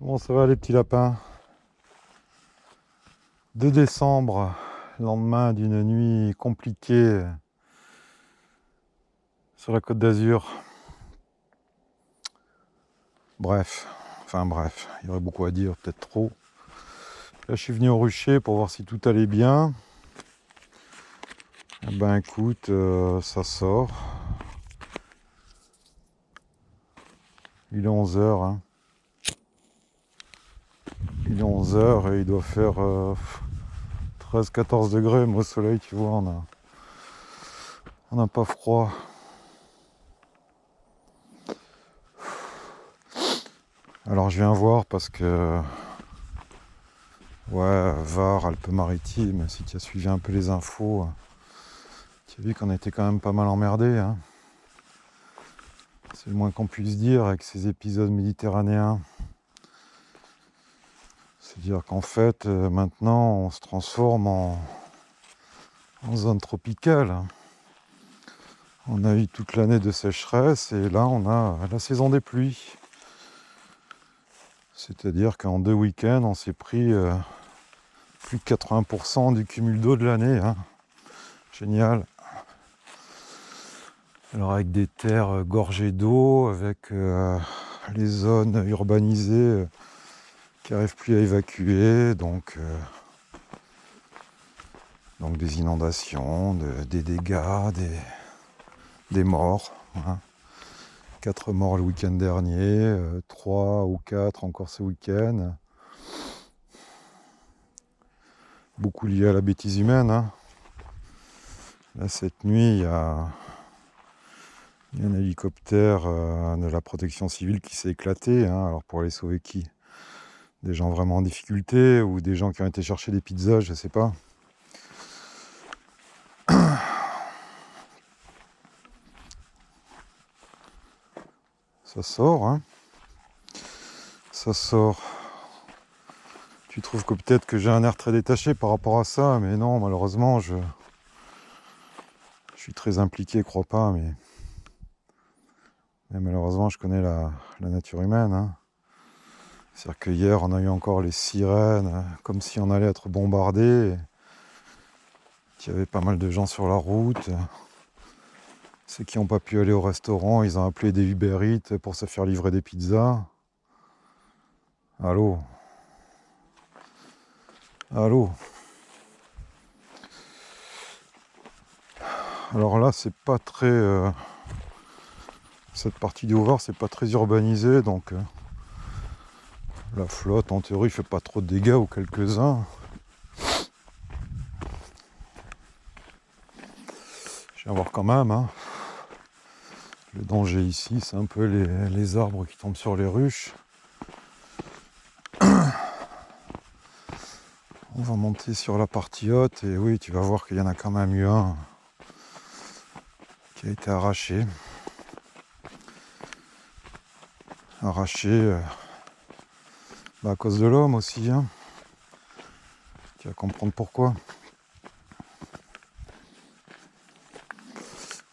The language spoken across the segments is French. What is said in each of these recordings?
Comment ça va les petits lapins? 2 décembre, lendemain d'une nuit compliquée sur la Côte d'Azur. Bref, il y aurait beaucoup à dire, peut-être trop. Là je suis venu au rucher pour voir si tout allait bien. Eh ben écoute, ça sort. Il est 11 h, hein. Il est 11 h et il doit faire 13-14 degrés. Mais au soleil, tu vois, on n'a pas froid. Alors je viens voir parce que ouais, Var, Alpes-Maritimes, si tu as suivi un peu les infos, tu as vu qu'on était quand même pas mal emmerdés, hein. C'est le moins qu'on puisse dire avec ces épisodes méditerranéens. C'est-à-dire qu'en fait, maintenant, on se transforme en zone tropicale. On a eu toute l'année de sécheresse et là, on a la saison des pluies. C'est-à-dire qu'en 2 week-ends, on s'est pris plus de 80% du cumul d'eau de l'année, hein. Génial. Alors avec des terres gorgées d'eau, avec les zones urbanisées qui n'arrivent plus à évacuer, donc des inondations, des dégâts, des morts, hein. 4 morts le week-end dernier, 3 ou 4 encore ce week-end. Beaucoup lié à la bêtise humaine, hein. Là, cette nuit, il y a un hélicoptère de la protection civile qui s'est éclaté, hein. Alors pour aller sauver qui? Des gens vraiment en difficulté ou des gens qui ont été chercher des pizzas, je sais pas. Ça sort, hein. Ça sort. Tu trouves que peut-être que j'ai un air très détaché par rapport à ça, mais non, malheureusement, je suis très impliqué, crois pas, mais malheureusement, je connais la nature humaine, hein. C'est-à-dire que hier, on a eu encore les sirènes, comme si on allait être bombardé. Il y avait pas mal de gens sur la route. Ceux qui n'ont pas pu aller au restaurant, ils ont appelé des Uber Eats pour se faire livrer des pizzas. Allô? Allô? Alors là, c'est pas très... cette partie du Haut-Var, c'est pas très urbanisé, donc la flotte, en théorie, fait pas trop de dégâts ou quelques-uns. Je viens voir quand même, hein. Le danger ici, c'est un peu les arbres qui tombent sur les ruches. On va monter sur la partie haute et oui, tu vas voir qu'il y en a quand même eu un qui a été arraché. Arraché à cause de l'homme aussi, hein. Tu vas comprendre pourquoi.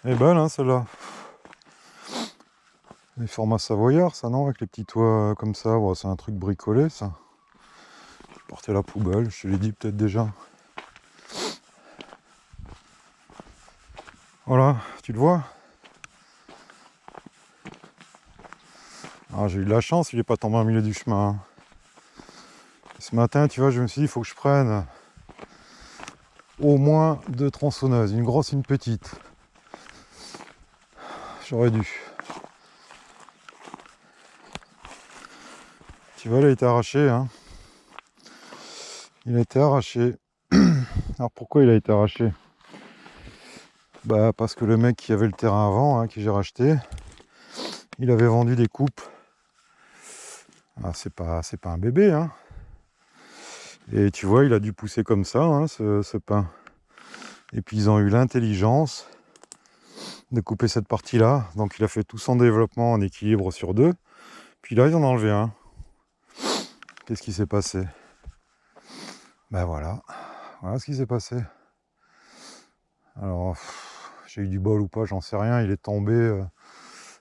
Elle est belle, hein, celle-là. Les formats savoyards, ça, non? Avec les petits toits comme ça. Bon, c'est un truc bricolé, ça. Je portais la poubelle, je te l'ai dit peut-être déjà. Voilà, tu le vois? Ah, j'ai eu de la chance, il n'est pas tombé au milieu du chemin, hein. Ce matin, tu vois, je me suis dit, il faut que je prenne au moins 2 tronçonneuses, une grosse et une petite. J'aurais dû. Tu vois, il a été arraché, hein. Il a été arraché. Alors pourquoi il a été arraché? Bah parce que le mec qui avait le terrain avant, hein, qui j'ai racheté, il avait vendu des coupes. Ah, c'est pas un bébé, hein. Et tu vois, il a dû pousser comme ça, hein, ce pain. Et puis ils ont eu l'intelligence de couper cette partie-là. Donc il a fait tout son développement en équilibre sur 2. Puis là, ils en ont enlevé un. Qu'est-ce qui s'est passé? Ben voilà. Voilà ce qui s'est passé. Alors, j'ai eu du bol ou pas, j'en sais rien. Il est tombé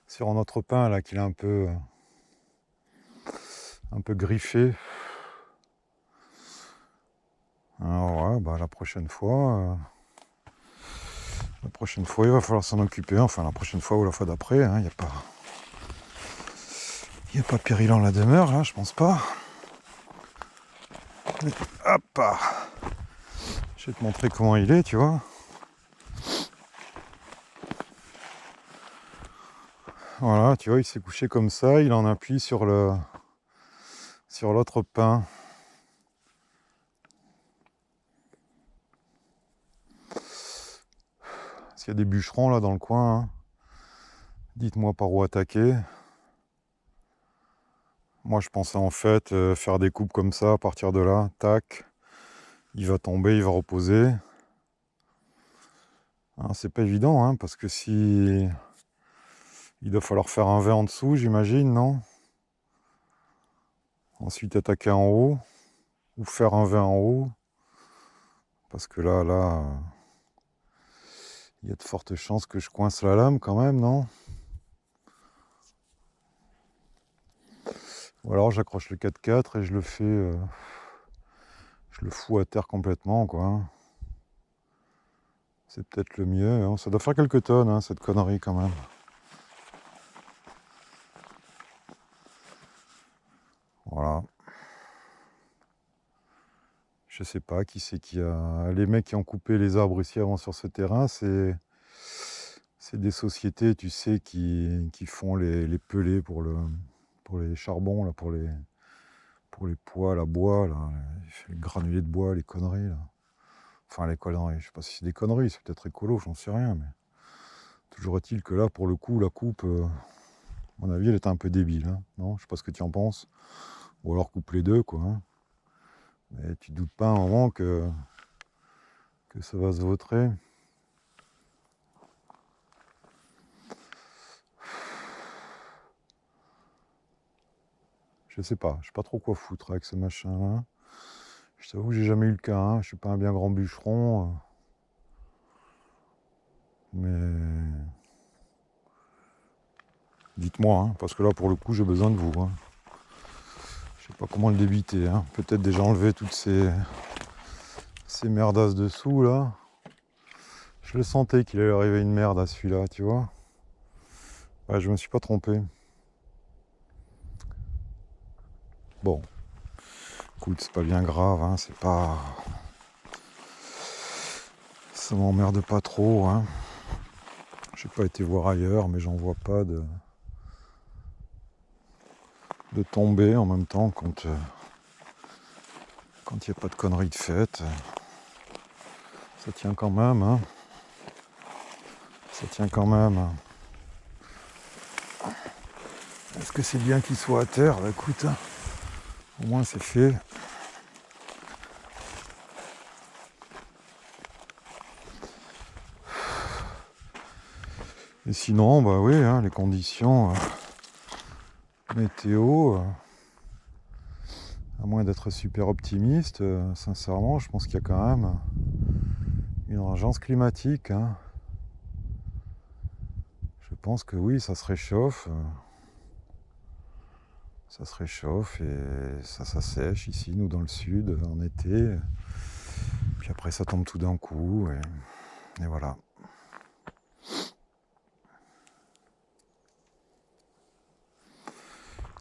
sur un autre pain là qu'il a un peu griffé. Alors ouais, bah la prochaine fois, il va falloir s'en occuper. Enfin, la prochaine fois ou la fois d'après, hein, il n'y a pas péril en la demeure, là, je pense pas. Hop, je vais te montrer comment il est, tu vois. Voilà, tu vois, il s'est couché comme ça, il en appuie sur l'autre pin. S'il y a des bûcherons là dans le coin, hein, dites-moi par où attaquer. Moi je pensais en fait faire des coupes comme ça, à partir de là, tac, il va tomber, il va reposer. Hein, c'est pas évident, hein, parce que si il doit falloir faire un V en dessous, j'imagine, non? Ensuite attaquer en haut, ou faire un V en haut, parce que là, il y a de fortes chances que je coince la lame quand même, non? Ou alors j'accroche le 4x4 et je le fais, je le fous à terre complètement, quoi. C'est peut-être le mieux, hein. Ça doit faire quelques tonnes, hein, cette connerie quand même. Voilà. Je sais pas qui c'est qui a... Les mecs qui ont coupé les arbres ici avant sur ce terrain, c'est des sociétés, tu sais, qui font les pellets pour les charbons, là, pour les poids, la bois, là, les granulés de bois, les conneries, là. Enfin, les conneries, je sais pas si c'est des conneries, c'est peut-être écolo, j'en sais rien, mais... Toujours est-il que là, pour le coup, la coupe, à mon avis, elle est un peu débile, hein, non? Je sais pas ce que tu en penses. Ou alors coupe les deux, quoi, hein. Mais tu te doutes pas un moment que ça va se vautrer. Je sais pas trop quoi foutre avec ce machin-là. Je t'avoue que j'ai jamais eu le cas, hein. Je suis pas un bien grand bûcheron. Mais... Dites-moi, hein, parce que là, pour le coup, j'ai besoin de vous, hein. Je sais pas comment le débiter, hein. Peut-être déjà enlever toutes ces merdasses dessous, là. Je le sentais qu'il allait arriver une merde à celui-là, tu vois. Ouais, je me suis pas trompé. Bon. Écoute, c'est pas bien grave, hein. C'est pas... Ça m'emmerde pas trop, hein. J'ai pas été voir ailleurs, mais j'en vois pas de tomber en même temps quand il n'y a pas de conneries de fête. Ça tient quand même, hein. Ça tient quand même. Est-ce que c'est bien qu'il soit à terre? Bah, écoute, hein, au moins c'est fait. Et sinon, bah oui, hein, les conditions météo, à moins d'être super optimiste, sincèrement, je pense qu'il y a quand même une urgence climatique, hein. Je pense que oui, ça se réchauffe. Ça se réchauffe et ça s'assèche ici, nous dans le sud, en été. Puis après ça tombe tout d'un coup et voilà.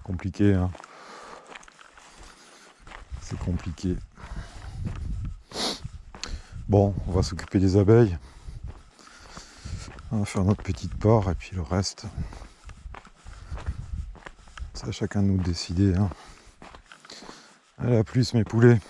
Compliqué, hein. C'est compliqué. Bon, on va s'occuper des abeilles. On va faire notre petite part et puis le reste, c'est à chacun de nous de décider, hein. Allez, à plus mes poulets.